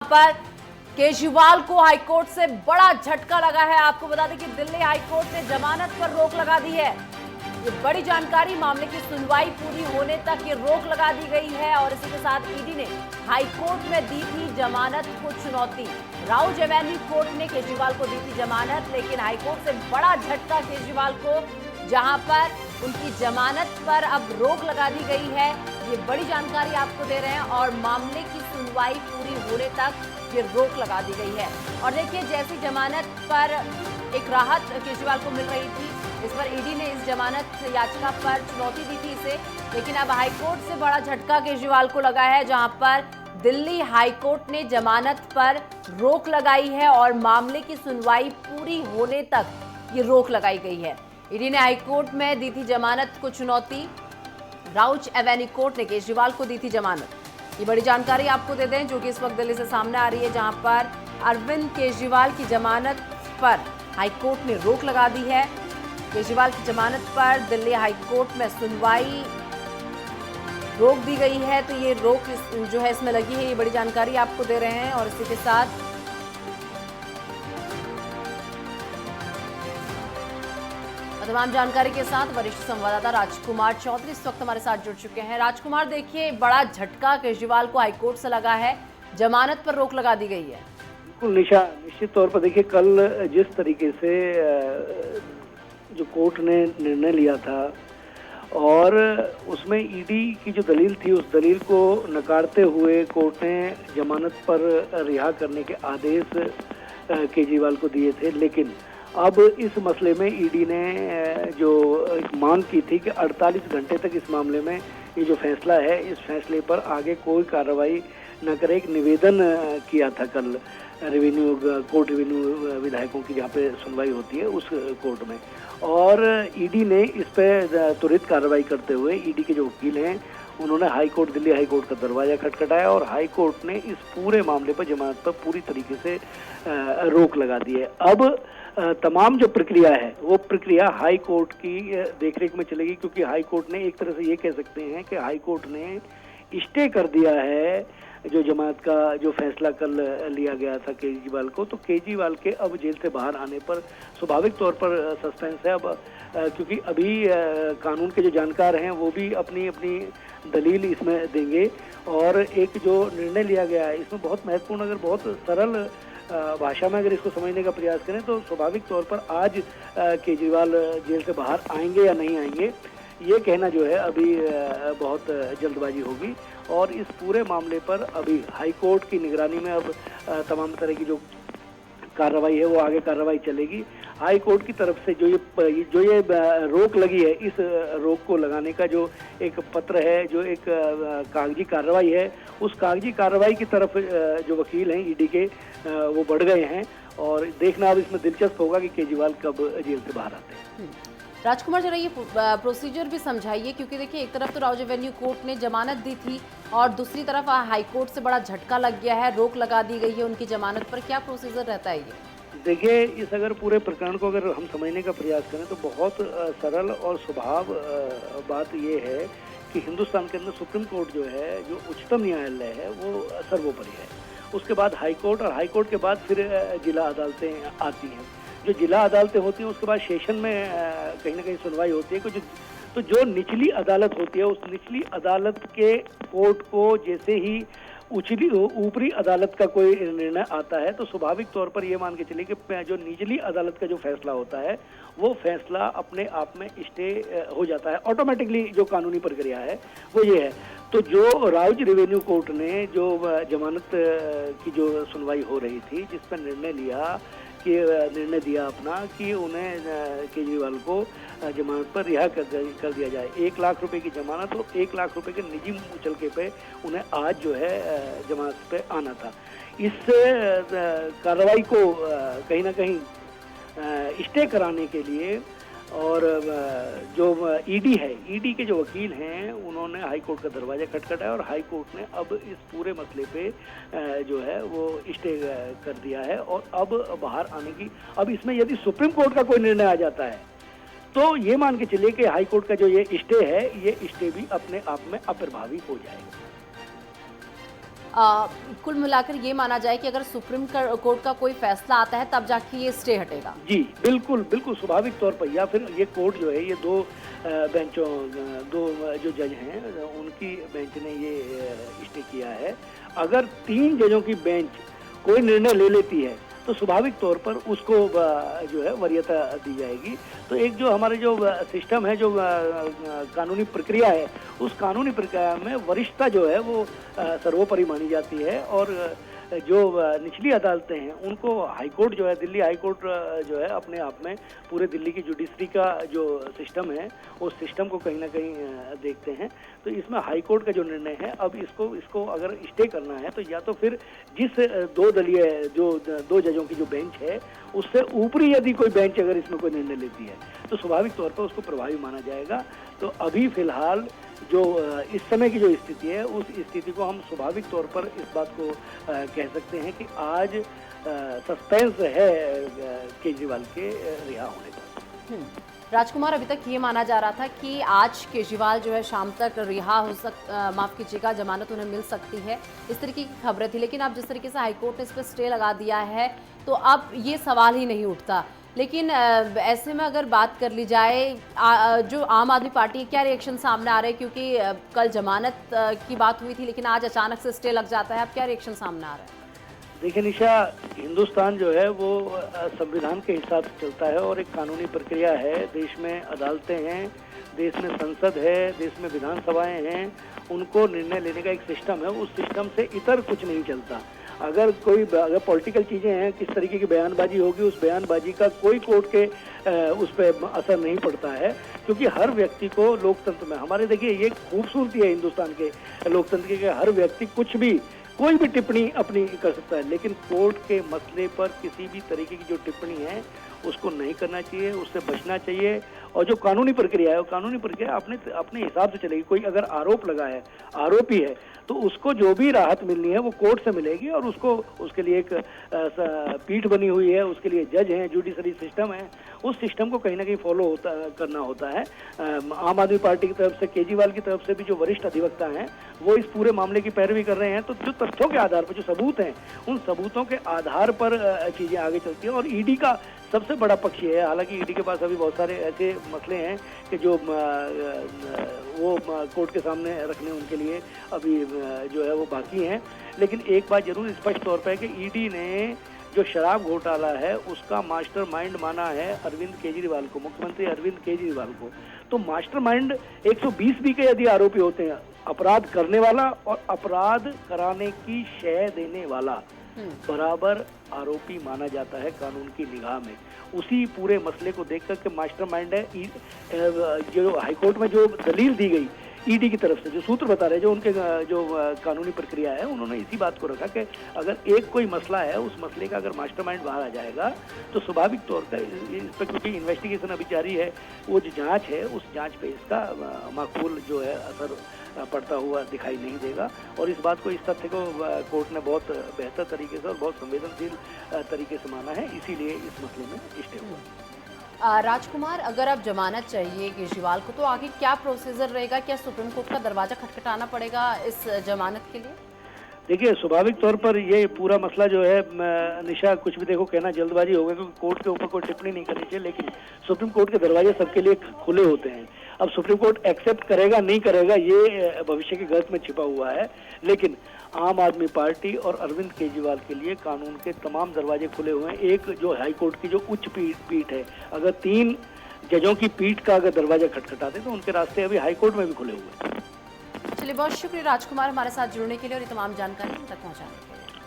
पर केजरीवाल को हाईकोर्ट से बड़ा झटका लगा है। आपको बता दें कि दिल्ली हाईकोर्ट ने जमानत पर रोक लगा दी है। ये बड़ी जानकारी, मामले की सुनवाई पूरी होने तक ये रोक लगा दी गई है और इसी के साथ ईडी ने हाईकोर्ट में दी थी जमानत को चुनौती। राउज एवेन्यू कोर्ट ने केजरीवाल को दी थी जमानत, लेकिन हाईकोर्ट से बड़ा झटका केजरीवाल को, जहां पर उनकी जमानत पर अब रोक लगा दी गई है। ये बड़ी जानकारी आपको दे रहे हैं और मामले की सुनवाई पूरी होने तक ये रोक लगा दी गई है। और देखिए, जैसी जमानत पर एक राहत केजरीवाल को मिल रही थी, इस पर ईडी ने इस जमानत याचिका पर चुनौती दी थी इसे, लेकिन अब हाईकोर्ट से बड़ा झटका केजरीवाल को लगा है, जहां पर दिल्ली हाईकोर्ट ने जमानत पर रोक लगाई है और मामले की सुनवाई पूरी होने तक ये रोक लगाई गई है। ईडी ने हाईकोर्ट में दी थी जमानत को चुनौती, राउज एवेन्यू कोर्ट ने केजरीवाल को दी थी जमानत। ये बड़ी जानकारी आपको दे दें जो कि इस वक्त दिल्ली से सामने आ रही है, जहां पर अरविंद केजरीवाल की जमानत पर हाईकोर्ट ने रोक लगा दी है। केजरीवाल की जमानत पर दिल्ली हाईकोर्ट में सुनवाई रोक दी गई है, तो ये रोक जो है इसमें लगी है। ये बड़ी जानकारी आपको दे रहे हैं और इसी के साथ तमाम जानकारी के साथ वरिष्ठ संवाददाता राजकुमार चौधरी इस वक्त हमारे साथ जुड़ चुके हैं। राजकुमार, देखिए, बड़ा झटका केजरीवाल को हाईकोर्ट से लगा है, जमानत पर रोक लगा दी गई है। बिल्कुल निशा, निश्चित तौर पर देखिए, कल जिस तरीके से जो कोर्ट ने निर्णय लिया था और उसमें ईडी की जो दलील थी, उस दलील को नकारते हुए कोर्ट ने जमानत पर रिहा करने के आदेश केजरीवाल को दिए थे। लेकिन अब इस मसले में ईडी ने जो एक मांग की थी कि 48 घंटे तक इस मामले में ये जो फैसला है, इस फैसले पर आगे कोई कार्रवाई न करे, एक निवेदन किया था कल कोर्ट रेवेन्यू विधायकों की, जहाँ पे सुनवाई होती है उस कोर्ट में। और ईडी ने इस पर त्वरित कार्रवाई करते हुए ईडी के जो वकील हैं, उन्होंने दिल्ली हाई कोर्ट का दरवाजा खटखटाया और हाई कोर्ट ने इस पूरे मामले पर जमानत पर पूरी तरीके से रोक लगा दी है। अब तमाम जो प्रक्रिया है वो प्रक्रिया हाई कोर्ट की देखरेख में चलेगी, क्योंकि हाई कोर्ट ने एक तरह से ये कह सकते हैं कि हाई कोर्ट ने स्टे कर दिया है जो जमानत का जो फैसला कल लिया गया था केजरीवाल को। तो केजरीवाल के अब जेल से बाहर आने पर स्वाभाविक तौर पर सस्पेंस है अब, क्योंकि अभी कानून के जो जानकार हैं वो भी अपनी अपनी दलील इसमें देंगे। और एक जो निर्णय लिया गया है इसमें बहुत महत्वपूर्ण, अगर बहुत सरल भाषा में अगर इसको समझने का प्रयास करें तो स्वाभाविक तौर पर आज केजरीवाल जेल से बाहर आएंगे या नहीं आएंगे, ये कहना जो है अभी बहुत जल्दबाजी होगी। और इस पूरे मामले पर अभी हाई कोर्ट की निगरानी में अब तमाम तरह की जो कार्रवाई है वो आगे कार्रवाई चलेगी। हाई कोर्ट की तरफ से जो ये रोक लगी है, इस रोक को लगाने का जो एक पत्र है, जो एक कागजी कार्रवाई है, उस कागजी कार्रवाई की तरफ जो वकील हैं ईडी के, वो बढ़ गए हैं। और देखना अब इसमें दिलचस्प होगा कि केजरीवाल कब जेल से बाहर आते हैं। राजकुमार, जरा ये प्रोसीजर भी समझाइए, क्योंकि देखिए, एक तरफ तो राउज एवेन्यू कोर्ट ने जमानत दी थी और दूसरी तरफ हाई कोर्ट से बड़ा झटका लग गया है, रोक लगा दी गई है उनकी जमानत पर। क्या प्रोसीजर रहता है ये? देखिए, इस अगर पूरे प्रकरण को अगर हम समझने का प्रयास करें तो बहुत सरल और स्वभाव बात ये है कि हिंदुस्तान के अंदर सुप्रीम कोर्ट जो है, जो उच्चतम न्यायालय है, वो सर्वोपरि है। उसके बाद हाई कोर्ट और हाई कोर्ट के बाद फिर जिला अदालतें आती हैं। जो जिला अदालतें होती हैं उसके बाद सेशन में कहीं ना कहीं सुनवाई होती है। तो जो निचली अदालत होती है, उस निचली अदालत के कोर्ट को जैसे ही ऊपरी अदालत का कोई निर्णय आता है, तो स्वाभाविक तौर पर ये मान के चलिए कि जो निचली अदालत का जो फैसला होता है वो फैसला अपने आप में स्टे हो जाता है ऑटोमेटिकली। जो कानूनी प्रक्रिया है वो ये है। तो जो राउज रेवेन्यू कोर्ट ने जो जमानत की जो सुनवाई हो रही थी, जिस पर निर्णय दिया अपना कि उन्हें केजरीवाल को जमानत पर रिहा कर दिया जाए, 1 लाख रुपए की जमानत और 1 लाख रुपए के निजी मुचलके पे उन्हें आज जो है जमानत पे आना था। इस कार्रवाई को कहीं ना कहीं स्टे कराने के लिए और जो ईडी है, ईडी के जो वकील हैं, उन्होंने हाई कोर्ट का दरवाजा खटखटाया और हाई कोर्ट ने अब इस पूरे मसले पे जो है वो स्टे कर दिया है। और अब बाहर आने की, अब इसमें यदि सुप्रीम कोर्ट का कोई निर्णय आ जाता है तो ये मान के चलिए कि हाई कोर्ट का जो ये स्टे है, ये स्टे भी अपने आप में अप्रभावी हो जाएगा। कुल मिलाकर ये माना जाए कि अगर सुप्रीम कोर्ट का कोई फैसला आता है तब जाके ये स्टे हटेगा। जी बिल्कुल बिल्कुल स्वाभाविक तौर पर, या फिर ये कोर्ट जो है ये दो जो जज हैं उनकी बेंच ने ये स्टे किया है। अगर 3 जजों की बेंच कोई निर्णय ले लेती है तो स्वाभाविक तौर पर उसको जो है वरीयता दी जाएगी। तो एक जो हमारे जो सिस्टम है, जो कानूनी प्रक्रिया है, उस कानूनी प्रक्रिया में वरिष्ठता जो है वो सर्वोपरि मानी जाती है। और जो निचली अदालतें हैं उनको हाईकोर्ट जो है, दिल्ली हाईकोर्ट जो है अपने आप में पूरे दिल्ली की जुडिशरी का जो सिस्टम है उस सिस्टम को कहीं ना कहीं देखते हैं। तो इसमें हाईकोर्ट का जो निर्णय है, अब इसको अगर स्टे करना है तो या तो फिर जिस 2 दलीय जो 2 जजों की जो बेंच है उससे ऊपरी यदि कोई बेंच अगर इसमें कोई निर्णय लेती है तो स्वाभाविक तौर पर उसको प्रभावी माना जाएगा। तो अभी फिलहाल जो इस समय की जो स्थिति है उस स्थिति को हम स्वाभाविक तौर पर इस बात को कह सकते हैं कि आज सस्पेंस है केजरीवाल के रिहा होने का। राजकुमार, अभी तक ये माना जा रहा था कि आज केजरीवाल जो है शाम तक रिहा हो माफ कीजिएगा, जमानत उन्हें मिल सकती है, इस तरीके की खबरें थी। लेकिन अब जिस तरीके से हाईकोर्ट ने इस पर स्टे लगा दिया है तो अब ये सवाल ही नहीं उठता। लेकिन ऐसे में अगर बात कर ली जाए जो आम आदमी पार्टी, क्या रिएक्शन सामने आ रहे हैं? क्योंकि कल जमानत की बात हुई थी लेकिन आज अचानक से स्टे लग जाता है, अब क्या रिएक्शन सामने आ रहा है? देखिए निशा, हिंदुस्तान जो है वो संविधान के हिसाब से चलता है और एक कानूनी प्रक्रिया है। देश में अदालतें हैं, देश में संसद है, देश में विधानसभाएं हैं, उनको निर्णय लेने का एक सिस्टम है। उस सिस्टम से इतर कुछ नहीं चलता। अगर पॉलिटिकल चीज़ें हैं, किस तरीके की बयानबाजी होगी, उस बयानबाजी का कोई कोर्ट के उस पर असर नहीं पड़ता है। क्योंकि हर व्यक्ति को लोकतंत्र में, हमारे देखिए ये खूबसूरती है हिंदुस्तान के लोकतंत्र के, हर व्यक्ति कोई भी टिप्पणी अपनी कर सकता है, लेकिन कोर्ट के मसले पर किसी भी तरीके की जो टिप्पणी है उसको नहीं करना चाहिए, उससे बचना चाहिए। और जो कानूनी प्रक्रिया है वो कानूनी प्रक्रिया अपने हिसाब से चलेगी। कोई अगर आरोप लगा है, आरोपी है, तो उसको जो भी राहत मिलनी है वो कोर्ट से मिलेगी और उसके लिए एक पीठ बनी हुई है, उसके लिए जज हैं, जुडिशरी सिस्टम है, उस सिस्टम को कहीं ना कहीं फॉलो करना होता है। आम आदमी पार्टी की तरफ से, केजरीवाल की तरफ से भी जो वरिष्ठ अधिवक्ता हैं वो इस पूरे मामले की पैरवी कर रहे हैं। तो जो तथ्यों के आधार पर, जो सबूत हैं, उन सबूतों के आधार पर चीजें आगे चलती हैं। और ईडी का सबसे बड़ा पक्ष ये है, हालांकि ईडी के पास अभी बहुत सारे ऐसे मसले हैं कि जो वो कोर्ट के सामने रखने उनके लिए अभी जो है वो बाकी हैं। लेकिन एक बात जरूर स्पष्ट तौर पर है कि ईडी ने जो शराब घोटाला है उसका मास्टरमाइंड माना है अरविंद केजरीवाल को, मुख्यमंत्री अरविंद केजरीवाल को। तो मास्टरमाइंड 120 भी के यदि आरोपी होते हैं, अपराध करने वाला और अपराध कराने की शय देने वाला बराबर आरोपी माना जाता है कानून की निगाह में। उसी पूरे मसले को देखकर के मास्टरमाइंड है। जो हाईकोर्ट में जो दलील दी गई ईडी की तरफ से, जो सूत्र बता रहे हैं, जो उनके जो कानूनी प्रक्रिया है, उन्होंने इसी बात को रखा कि अगर एक कोई मसला है, उस मसले का अगर मास्टरमाइंड बाहर आ जाएगा तो स्वाभाविक तौर पर इस पर, क्योंकि इन्वेस्टिगेशन अभी जारी है, वो जो जांच है उस जांच पे इसका माकूल जो है असर पड़ता हुआ दिखाई नहीं देगा। और इस बात को, इस तथ्य को कोर्ट ने बहुत बेहतर तरीके से और बहुत संवेदनशील तरीके से माना है, इसीलिए इस मसले में स्टे हुआ। राजकुमार, अगर अब जमानत चाहिए केजरीवाल को तो आगे क्या प्रोसीजर रहेगा? क्या सुप्रीम कोर्ट का दरवाजा खटखटाना पड़ेगा इस जमानत के लिए? देखिए, स्वाभाविक तौर पर ये पूरा मसला जो है, निशा, कुछ भी देखो कहना जल्दबाजी होगा क्योंकि कोर्ट के ऊपर कोई टिप्पणी नहीं करनी चाहिए, लेकिन सुप्रीम कोर्ट के दरवाजे सबके लिए खुले होते हैं। अब सुप्रीम कोर्ट एक्सेप्ट करेगा नहीं करेगा ये भविष्य के गर्त में छिपा हुआ है, लेकिन आम आदमी पार्टी और अरविंद केजरीवाल के लिए कानून के तमाम दरवाजे खुले हुए हैं। एक जो हाई कोर्ट की जो उच्च पीठ है, अगर 3 जजों की पीठ का अगर दरवाजा खटखटाते तो उनके रास्ते अभी हाई कोर्ट में भी खुले हुए हैं। चलिए, बहुत शुक्रिया राजकुमार हमारे साथ जुड़ने के लिए और ये तमाम जानकारी हम तक पहुँचाने के लिए।